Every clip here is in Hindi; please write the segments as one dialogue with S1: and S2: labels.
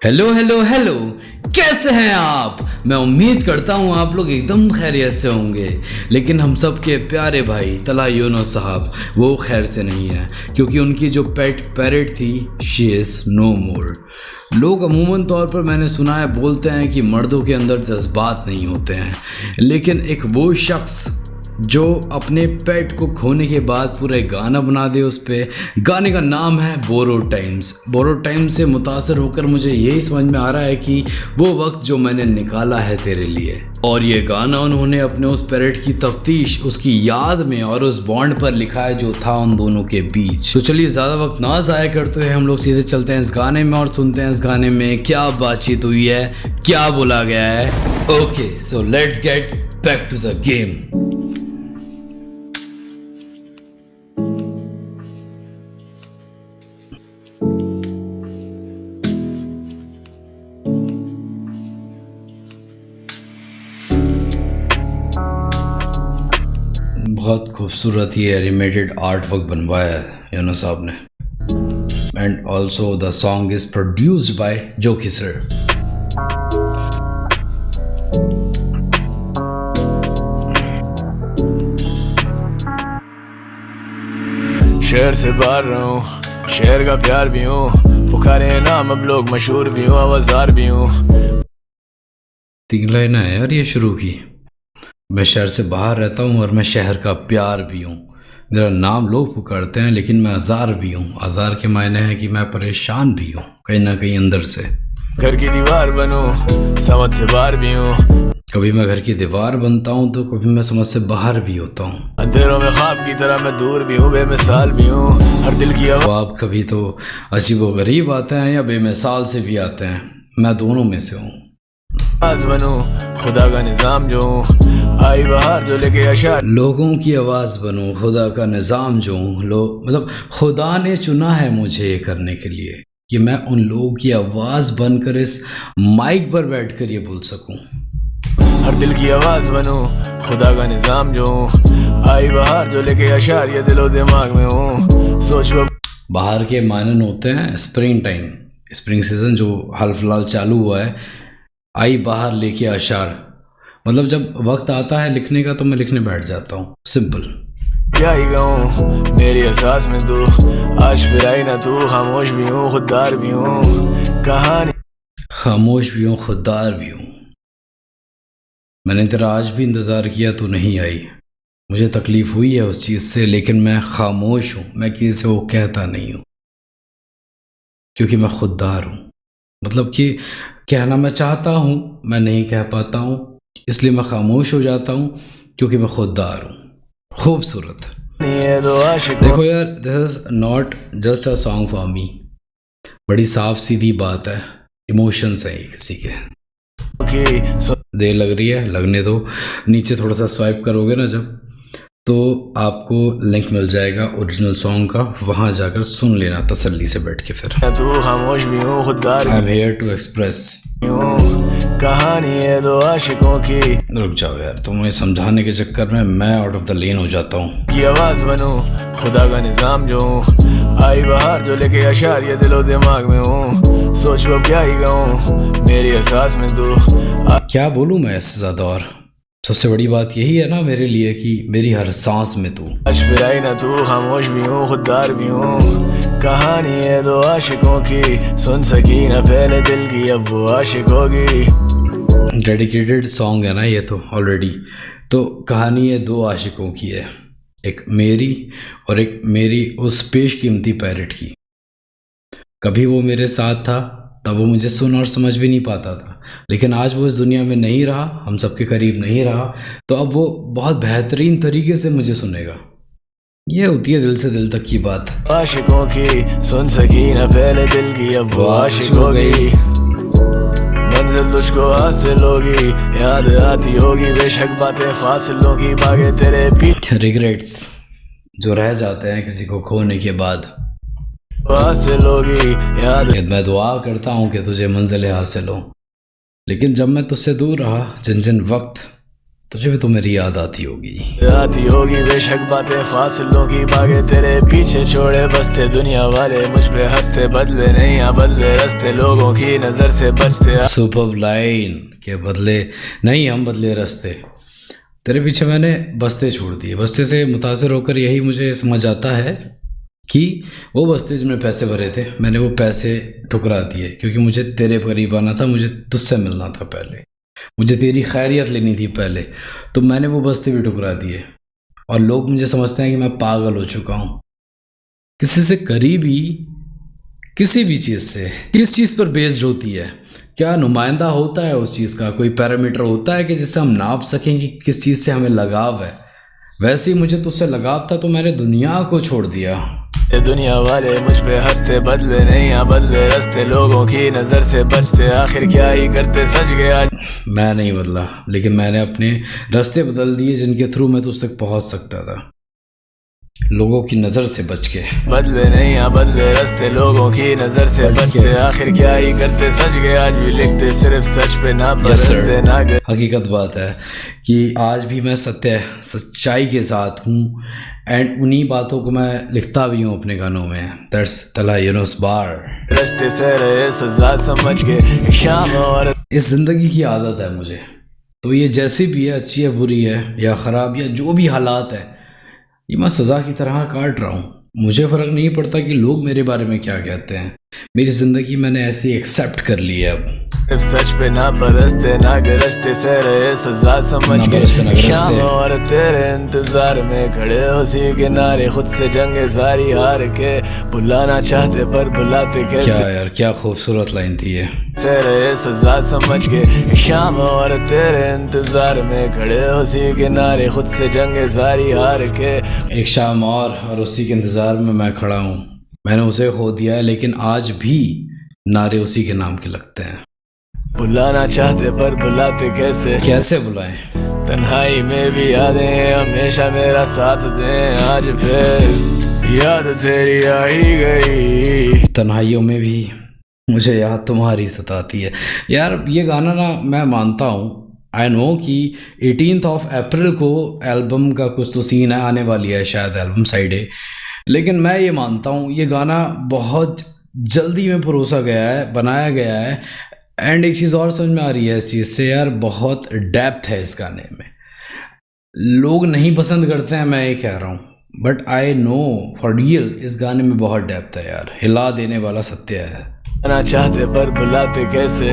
S1: Hello hello hello. कैसे हैं आप? मैं उम्मीद करता हूँ आप लोग एकदम खैरियत से होंगे। लेकिन हम सब के प्यारे भाई तला यूनुस साहब वो खैर से नहीं है, क्योंकि उनकी जो पेट पैरेट थी शी इज़ नो मोर। लोग अमूमन तौर पर मैंने सुना है बोलते हैं कि मर्दों के अंदर जज्बात नहीं होते हैं, लेकिन एक वो शख्स जो अपने पेट को खोने के बाद पूरा एक गाना बना दे उस पर। गाने का नाम है बोरोड टाइम्स। बोरोड टाइम्स से मुतासर होकर मुझे यही समझ में आ रहा है कि वो वक्त जो मैंने निकाला है तेरे लिए। और ये गाना उन्होंने अपने उस पैरेट की तफ्तीश उसकी याद में और उस बॉन्ड पर लिखा है जो था उन दोनों के बीच। तो चलिए ज़्यादा वक्त ना ज़ाया करते हुए हम लोग सीधे चलते हैं इस गाने में और सुनते हैं इस गाने में क्या बातचीत हुई है, क्या बोला गया है। Okay, so let's get back to the game. बहुत खूबसूरत ये एनिमेटेड आर्ट वर्क बनवाया है यूनुस साहब ने। And also the song is produced by जोकी सर।
S2: शहर से बाहर रहूं, शहर का प्यार भी हूँ, पुकारे नाम अब लोग मशहूर भी हूँ, आवाज़दार भी हूँ।
S1: 3 लाइन है यार ये शुरू की। मैं शहर से बाहर रहता हूँ और मैं शहर का प्यार भी हूँ। मेरा नाम लोग पुकारते हैं लेकिन मैं आज़ार भी हूँ। आज़ार के मायने है कि मैं परेशान भी हूँ कहीं ना कहीं अंदर से।
S2: घर की दीवार बनूं, समझ से बाहर भी हूँ।
S1: कभी मैं घर की दीवार बनता हूँ तो कभी मैं समझ से बाहर भी होता हूँ।
S2: अंधेरों में ख्वाब की तरह मैं दूर भी हूँ, बेमिसाल भी हूँ। हर दिल की
S1: आप कभी तो अजीबोगरीब आते हैं या बेमिसाल से भी आते हैं। मैं दोनों में से हूँ।
S2: आवाज़ बनूं, खुदा का निज़ाम जो हूँ, आई बहार जो लेके अशार।
S1: लोगों की आवाज़ बनूं, खुदा का निज़ाम जो हूँ। मतलब खुदा ने चुना है मुझे ये करने के लिए कि मैं उन लोगों की आवाज़ बनकर इस माइक पर बैठकर ये बोल सकूं।
S2: हर दिल की आवाज़ बनूं, खुदा का निज़ाम जो हूँ, आई बहार जो लेके अशार ये दिलो दिमाग में हूँ। सोचो
S1: बाहर के मानन होते हैं स्प्रिंग टाइम, स्प्रिंग सीजन जो हाल फिलहाल चालू हुआ है। आई बाहर लेके अशार, मतलब जब वक्त आता है लिखने का तो मैं लिखने बैठ जाता हूँ। सिंपल।
S2: क्या ही कहूँ मेरी एहसास में तू, आज फिर आई ना तू। खामोश भी हूँ, खुददार भी हूँ, कहानी
S1: खामोश भी हूँ, खुददार भी हूँ। मैंने तेरा आज भी इंतज़ार किया, तू नहीं आई। मुझे तकलीफ़ हुई है उस चीज़ से, लेकिन मैं खामोश हूँ। मैं किसी से वो कहता नहीं हूँ क्योंकि मैं खुददार हूँ। मतलब कि कहना मैं चाहता हूँ, मैं नहीं कह पाता हूँ, इसलिए मैं खामोश हो जाता हूँ क्योंकि मैं खुददार हूँ। खूबसूरत।
S2: ये दो आशिक
S1: देखो यार, this is not just a song for me. बड़ी साफ सीधी बात है, इमोशंस हैं ये किसी के।
S2: की
S1: देर लग रही है, लगने दो। नीचे थोड़ा सा स्वाइप करोगे ना जब, तो आपको लिंक मिल जाएगा ओरिजिनल सॉन्ग का, वहाँ जाकर सुन लेना तसल्ली से बैठ के। फिर
S2: तू खामोश भी हूँ, खुददार
S1: I am here to express.
S2: भी हूँ, कहानी है दो आशिकों की।
S1: रुक जाओ यार, तुम्हें समझाने के चक्कर में मैं आउट ऑफ द लेन हो जाता हूँ।
S2: की आवाज़ बनूं, खुदा का निज़ाम जो हूँ, आई बहार जो लेके अशार ये दिलो दिमाग में हूँ। सोचो अब क्या ही कहूँ मेरी एहसास में तू।
S1: क्या बोलूँ मैं इससे ज़्यादा? और सबसे बड़ी बात यही है ना मेरे लिए कि मेरी हर सांस में तू।
S2: आज फिर आई ना तू, खामोश भी हूँ, खुददार भी हूँ, कहानी है दो आशिकों की। सुन सकी ना पहले दिल की, अब वो आशिक होगी।
S1: डेडिकेटेड सॉन्ग है ना ये तो ऑलरेडी। तो कहानी है 2 आशिकों की है, एक मेरी और एक मेरी उस पेशकीमती पैरेट की। कभी वो मेरे साथ था, तब वो मुझे सुन और समझ भी नहीं पाता था, लेकिन आज वो इस दुनिया में नहीं रहा, हम सबके करीब नहीं रहा, तो अब वो बहुत बेहतरीन तरीके से मुझे सुनेगा। ये होती है दिल से दिल तक की बात।
S2: आशिकों की सुन सकी ना पहले दिल की, अब वो आशिक हो गई। मंजिल तुझको हासिल होगी, याद आती होगी बेशक बातें फासिलों की। भागे तेरे पीछे
S1: रिग्रेट्स जो रह जाते हैं किसी को खोने के बाद,
S2: हासिल होगी याद।
S1: मैं दुआ करता हूँ कि तुझे मंजिलें हासिल हो, लेकिन जब मैं तुझसे दूर रहा, जिन जिन वक्त तुझे भी तो मेरी याद आती होगी।
S2: बेशक बातें फासिलों की, भागे तेरे पीछे छोड़े बसते दुनिया वाले, मुझ पे हंसते, बदले नहीं या बदले रास्ते, लोगों की नजर से बचते।
S1: सुपर लाइन के बदले नहीं हम बदले रास्ते, तेरे पीछे मैंने बस्ते छोड़ दिए। बस्ते से मुतासिर होकर यही मुझे समझ आता है कि वो बस्ते जिसमें पैसे भरे थे, मैंने वो पैसे ठुकरा दिए, क्योंकि मुझे तेरे करीब आना था, मुझे तुझसे मिलना था पहले, मुझे तेरी खैरियत लेनी थी पहले, तो मैंने वो बस्ते भी ठुकरा दिए। और लोग मुझे समझते हैं कि मैं पागल हो चुका हूँ। किसी से करीबी किसी भी चीज़ से किस चीज़ पर बेस्ड होती है? क्या नुमाइंदा होता है उस चीज़ का? कोई पैरामीटर होता है कि जिससे हम नाप सकें कि किस चीज़ से हमें लगाव है? वैसे ही मुझे तुझसे लगाव था, तो मैंने दुनिया को छोड़ दिया।
S2: दुनिया वाले मुझ पे हंसते, बदले नहीं या बदले रास्ते, लोगों की नजर से बचते, आखिर क्या ही करते, सच गया।
S1: मैं नहीं बदला, लेकिन मैंने अपने रास्ते बदल दिए जिनके थ्रू मैं तुझ तक पहुंच सकता था, लोगों की नजर से बच के।
S2: बदले नहीं या बदले रास्ते, लोगों की नजर से बचते, आखिर क्या ही करते, सच गए। आज भी लिखते सिर्फ सच पे, ना बरसते ना गए।
S1: हकीकत बात है कि आज भी मैं सच्चाई के साथ हूँ, एंड उन्हीं बातों को मैं लिखता भी हूँ अपने गानों में। दैट्स तलहा यूनुस बार।
S2: रास्ते से रहे सजा समझ के शाम, और
S1: इस जिंदगी की आदत है मुझे, तो ये जैसी भी है, अच्छी है, बुरी है या ख़राब, या जो भी हालात है, ये मैं सज़ा की तरह काट रहा हूँ। मुझे फ़र्क नहीं पड़ता कि लोग मेरे बारे में क्या कहते हैं, मेरी ज़िंदगी मैंने ऐसी एक्सेप्ट कर ली है अब।
S2: सच पे ना बरसते ना गरजते, से रहे सजा समझ के शाम, और तेरे इंतजार में खड़े उसी किनारे, खुद से जंगे सारी हार के, बुलाना चाहते पर बुलाते कैसे।
S1: क्या यार, क्या खूबसूरत लाइन थी ये।
S2: से रहे सजा समझ के शाम, और तेरे इंतजार में खड़े उसी किनारे, खुद से जंगे सारी हार के।
S1: एक शाम और उसी के इंतज़ार में मैं खड़ा हूँ। मैंने उसे खो दिया है, लेकिन आज भी नारे उसी के नाम के लगते हैं।
S2: बुलाना चाहते पर बुलाते कैसे,
S1: कैसे बुलाएं?
S2: तन्हाई में भी यादें हमेशा मेरा साथ दें, आज फिर याद तेरी आ ही गई।
S1: तन्हाइयों में भी मुझे याद तुम्हारी सताती है। यार ये गाना ना, मैं मानता हूँ, आई नो कि 18 अप्रैल को एल्बम का कुछ तो सीन है, आने वाली है शायद एल्बम साइड है, लेकिन मैं ये मानता हूँ ये गाना बहुत जल्दी में परोसा गया है, बनाया गया है। एंड एक चीज़ और समझ में आ रही है इस चीज़ से, यार बहुत डेप्थ है इस गाने में। लोग नहीं पसंद करते हैं, मैं ये कह रहा हूँ, but I know for real इस गाने में बहुत डेप्थ है यार, हिला देने वाला सत्य है।
S2: ना चाहते पर बुलाते कैसे,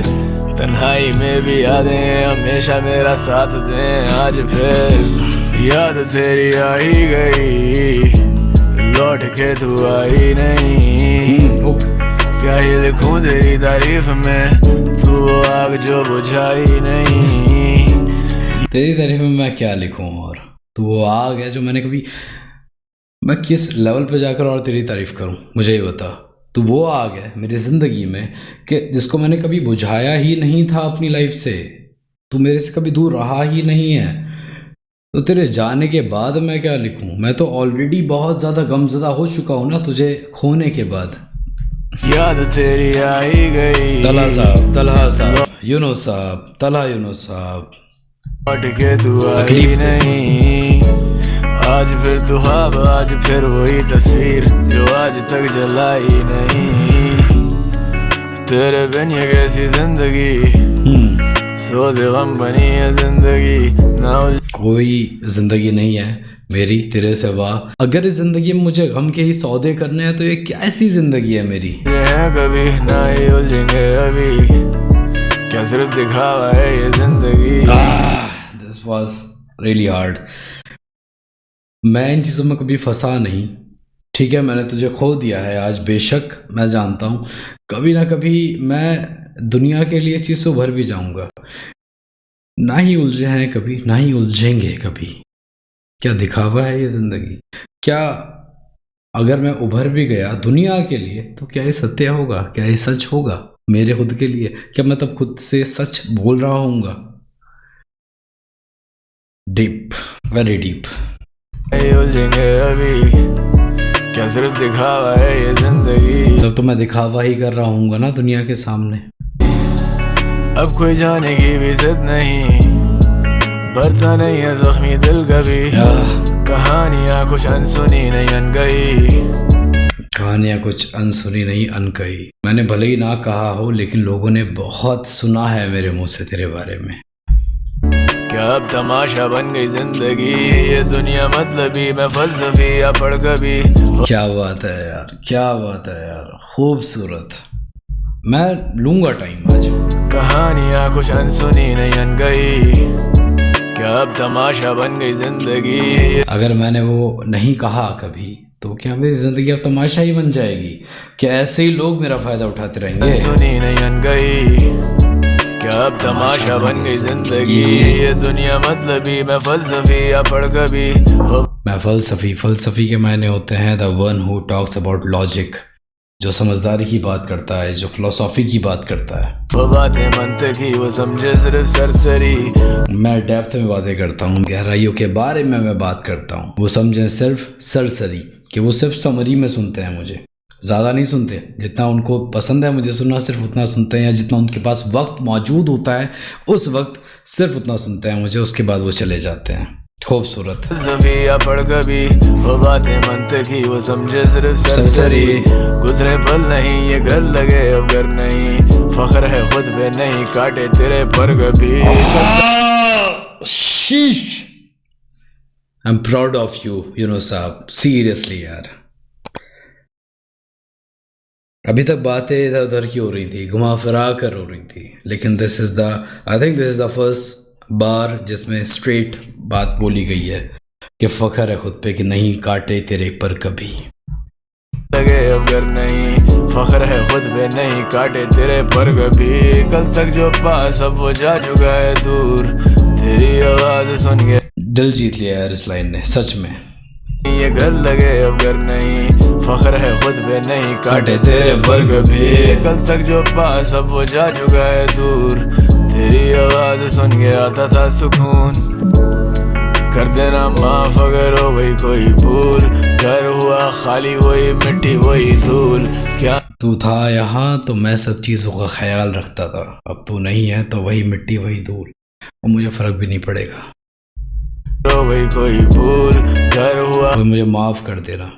S2: तन्हाई में भी यादें हमेशा मेरा साथ दें, आज फिर याद तेरी आ ही गई, लौट के तू आई नहीं। क्या ही लिखूं तेरी तारीफ में, तू आग जो बुझाई नहीं।
S1: तेरी तारीफ में मैं क्या लिखूं, और तू वो आग है जो मैं किस लेवल पे जाकर और तेरी तारीफ करूं, मुझे ये बता। तू वो आग है मेरी ज़िंदगी में कि जिसको मैंने कभी बुझाया ही नहीं था अपनी लाइफ से। तू मेरे से कभी दूर रहा ही नहीं है, तो तेरे जाने के बाद मैं क्या लिखूं? मैं तो ऑलरेडी बहुत ज़्यादा गमज़दा हो चुका हूँ ना तुझे खोने के बाद।
S2: याद तेरी आई गई,
S1: तलहा साहब, यूनुस साहब, तलहा यूनुस साहब,
S2: लौट के तू आई नहीं। आज फिर तू ख्वाब, आज फिर वही तस्वीर जो आज तक जलाई नहीं। तेरे बिन ये कैसी जिंदगी, सोचे गम बनी है जिंदगी ना।
S1: कोई जिंदगी नहीं है मेरी तेरे सिवा। अगर इस जिंदगी में मुझे गम के ही सौदे करने हैं, तो ये कैसी जिंदगी है मेरी।
S2: कभी ना ही उलझेंगे अभी, क्या सिर्फ दिखावा है ये जिंदगी।
S1: This was really hard. मैं इन चीज़ों में कभी फंसा नहीं, ठीक है, मैंने तुझे खो दिया है आज, बेशक मैं जानता हूँ कभी ना कभी मैं दुनिया के लिए इस चीज़ से उभर भी जाऊँगा। ना ही उलझे हैं कभी, ना ही उलझेंगे कभी। क्या दिखावा है ये ज़िंदगी? क्या अगर मैं उभर भी गया दुनिया के लिए, तो क्या ये सत्य होगा? क्या ये सच होगा मेरे खुद के लिए? क्या मैं तब खुद से सच बोल रहा होऊंगा? Deep, very deep.
S2: उलझेंगे अभी, क्या सिर्फ दिखावा है ये जिंदगी।
S1: तब तो मैं दिखावा ही कर रहा हूँगा ना दुनिया के सामने।
S2: अब कोई जाने की भी जिद नहीं, भरता नहीं है जख्मी दिल कभी, कहानियां कुछ अनसुनी नहीं अनकही,
S1: कहानियाँ कुछ अनसुनी नहीं अनकही। मैंने भले ही ना कहा हो लेकिन लोगों ने बहुत सुना है मेरे मुंह से तेरे बारे में।
S2: क्या अब तमाशा बन गई जिंदगी, ये दुनिया मतलबी, मैं फलसफी या पढ़ कभी।
S1: क्या बात है यार, क्या बात है यार, खूबसूरत। मैं लूंगा टाइम आज।
S2: कहानियां कुछ अनसुनी नहीं अनकही, क्या अब तमाशा बन गई जिंदगी।
S1: अगर मैंने वो नहीं कहा कभी तो क्या मेरी जिंदगी अब तमाशा ही बन जाएगी? क्या ऐसे ही लोग मेरा फायदा उठाते रहेंगे?
S2: अनसुनी नहीं अनकही, क्या अब तमाशा बन गई जिंदगी, ये दुनिया मतलबी, मैं फलसफी या पढ़ कभी।
S1: मैं फलसफी के मायने होते हैं the one who talks about logic, जो समझदारी की बात करता है, जो फिलोसॉफी की बात करता है।
S2: वो बातें मनतकी, वो समझे सिर्फ सरसरी।
S1: मैं डेप्थ में बातें करता हूँ, गहराइयों के बारे में मैं बात करता हूँ। वो समझे सिर्फ सरसरी, कि वो सिर्फ समरी में सुनते हैं मुझे, ज़्यादा नहीं सुनते। जितना उनको पसंद है मुझे सुनना सिर्फ उतना सुनते हैं, या जितना उनके पास वक्त मौजूद होता है उस वक्त सिर्फ उतना सुनते हैं मुझे, उसके बाद वो चले जाते हैं। खूबसूरत।
S2: सफिया पढ़ कभी, वो बातें मनतकी, वो समझे सिर्फ सरसरी। गुजरे पल नहीं ये घर लगे अब घर नहीं, फख्र है खुद पे नहीं, काटे तेरे पर कभी।
S1: शीश, I am proud of you, you know साहब, सीरियसली यार। अभी तक बातें इधर उधर की हो रही थी, घुमा फिरा कर हो रही थी, लेकिन I think this is the first बार जिसमें स्ट्रेट बात बोली गई है कि फख्र है खुद पे कि नहीं काटे तेरे पर कभी।
S2: लगे अब घर नहीं, फख्र है खुद पे नहीं, काटे तेरे पर कभी। कल तक जो पास अब वो जा चुका है दूर, तेरी आवाज सुन के
S1: दिल जीत लिया यार इस लाइन ने, सच में।
S2: ये घर लगे अब घर नहीं, फख्र है खुद पे नहीं, काटे तेरे पर कभी। कल तक जो पास अब वो जा चुका है दूर, तेरी आवाज सुन के आता था सुकून। कर देना माफ अगर हो गई कोई भूल, घर हुआ खाली वही मिट्टी वही धूल। क्या
S1: तू था यहाँ तो मैं सब चीज़ों का ख्याल रखता था, अब तू नहीं है तो वही मिट्टी वही धूल, और मुझे फ़र्क भी नहीं पड़ेगा।
S2: वही कोई भूल, घर हुआ
S1: कोई मुझे माफ़ कर देना।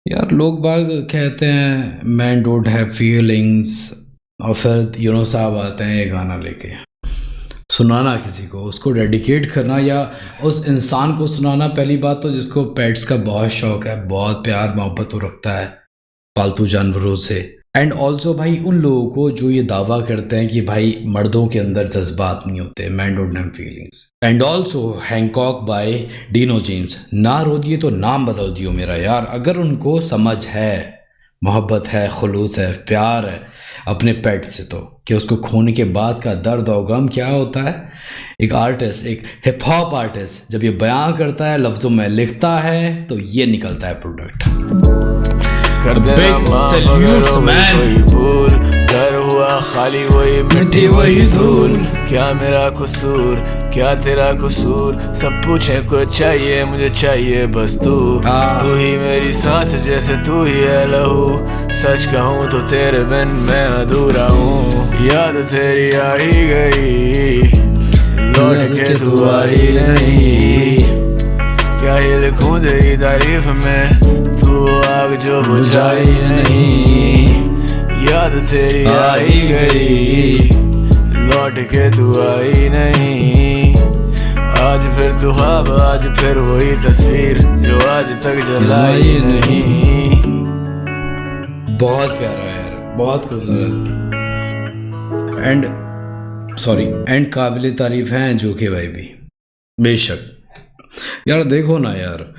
S1: यार लोग बाग कहते हैं मैन डोंट हैव फीलिंग्स, और फिर साहब आते हैं ये गाना लेके सुनाना किसी को, उसको डेडिकेट करना या उस इंसान को सुनाना। पहली बात तो जिसको पेट्स का बहुत शौक है, बहुत प्यार मोहब्बत वो रखता है पालतू जानवरों से। एंड ऑल्सो भाई उन लोगों को जो ये दावा करते हैं कि भाई मर्दों के अंदर जज्बात नहीं होते, man don't have feelings. And also Hancock by Dino James. ना रो दिए तो नाम बदल दियो मेरा यार। अगर उनको समझ है, मोहब्बत है, खुलूस है, प्यार है अपने पेट से, तो कि उसको खोने के बाद का दर्द और गम क्या होता है। एक आर्टिस्ट, एक हिप हॉप आर्टिस्ट जब ये बयां करता है, लफ्ज़ों में लिखता है, तो ये निकलता है प्रोडक्ट।
S2: कर देना माफ अगर हो कोई भूल, घर हुआ खाली वही मिट्टी वही धूल। क्या मेरा कसूर, क्या तेरा कसूर, सब पूछे कुछ चाहिए मुझे चाहिए बस तू। तू ही मेरी सांस जैसे तू ही है लहू, सच कहूँ तो तेरे बिन मैं अधूरा हूँ। याद तेरी आ ही गई, लौट के तू आई नहीं, क्या ये लिखूं तेरी तारीफ में, तू आग जो बुझाई नहीं। याद तेरी आई गई, लौट के तू आई नहीं, आज फिर तू ख्वाब, आज फिर वही तस्वीर जो आज तक जलाई नहीं।
S1: बहुत प्यारा यार, बहुत खूबसूरत एंड काबिल तारीफ हैं जो कि भाई भी बेशक। यार देखो ना यार,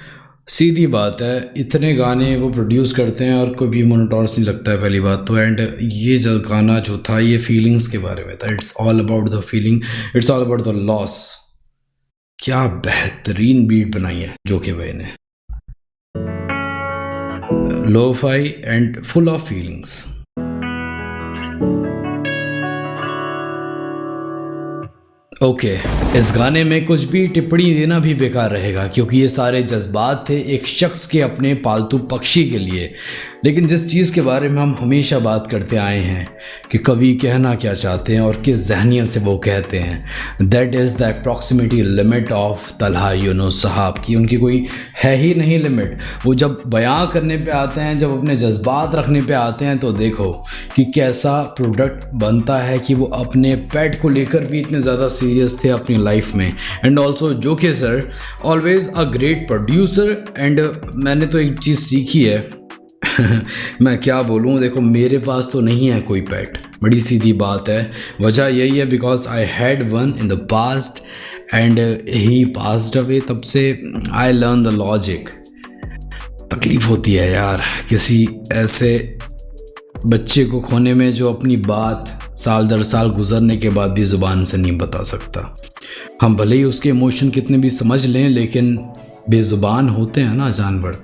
S1: सीधी बात है, इतने गाने वो प्रोड्यूस करते हैं और कोई भी मोनोटोनस नहीं लगता है पहली बात तो। एंड ये जो गाना जो था ये फीलिंग्स के बारे में था, it's all about the feeling, it's all about the loss. क्या बेहतरीन बीट बनाई है जो कि भाई ने, lo fi and full of feelings. Okay, इस गाने में कुछ भी टिप्पणी देना भी बेकार रहेगा, क्योंकि ये सारे जज्बात थे एक शख्स के अपने पालतू पक्षी के लिए, लेकिन जिस चीज़ के बारे में हम हमेशा बात करते आए हैं कि कवि कहना क्या चाहते हैं और किस जहनियत से वो कहते हैं, that is the approximate limit of Talha Younus साहब की। उनकी कोई है ही नहीं लिमिट। वो जब बयां करने पे आते हैं, जब अपने जज्बात रखने पे आते हैं, तो देखो कि कैसा प्रोडक्ट बनता है कि वो अपने पेट को लेकर भी इतने ज़्यादा सीरियस थे अपनी लाइफ में। एंड ऑल्सो जोके sir always a great producer. And मैंने तो एक चीज़ सीखी है मैं क्या बोलूँ, देखो मेरे पास तो नहीं है कोई पेट, बड़ी सीधी बात है। वजह यही है because I had one in the past and he passed away. तब से आई लर्न द लॉजिक। तकलीफ़ होती है यार किसी ऐसे बच्चे को खोने में जो अपनी बात साल दर साल गुजरने के बाद भी ज़ुबान से नहीं बता सकता। हम भले ही उसके इमोशन कितने भी समझ लें, लेकिन बेज़ुबान होते हैं ना जानवर,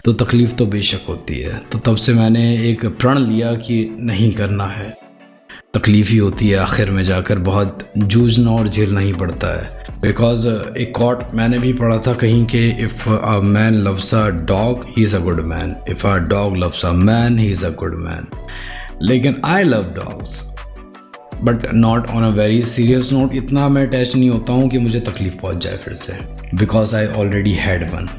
S1: तो तकलीफ़ तो बेशक होती है। तो तब से मैंने एक प्रण लिया कि नहीं करना है। तकलीफ़ ही होती है, आखिर में जाकर बहुत जूझना और झेलना ही पड़ता है। बिकॉज एक कोट मैंने भी पढ़ा था कहीं कि if a man loves a dog he is a good man, if a dog loves a man he is a good man. लेकिन I love dogs but not on a very serious note. इतना मैं अटैच नहीं होता हूँ कि मुझे तकलीफ़ पहुँच जाए फिर से, because I already had one.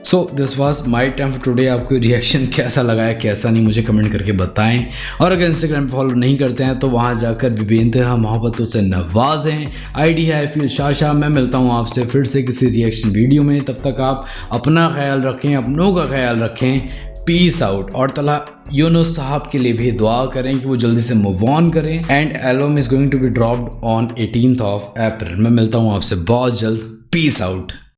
S1: So this was my time for today. आपको रिएक्शन कैसा लगा है कैसा नहीं मुझे कमेंट करके बताएं। और अगर इंस्टाग्राम पे फॉलो नहीं करते हैं तो वहाँ जाकर भी बेइंतहा मोहब्बतों से नवाजें। आईडी है आई फील शाशा। मैं मिलता हूँ आपसे फिर से किसी रिएक्शन वीडियो में। तब तक आप अपना ख्याल रखें, अपनों का ख्याल रखें। Peace out. और तलहा यूनुस साहब के लिए भी दुआ करें कि वो जल्दी से मूव ऑन करें। And album is going to be dropped on 18th of April। मैं मिलता हूँ आपसे बहुत जल्द। Peace out.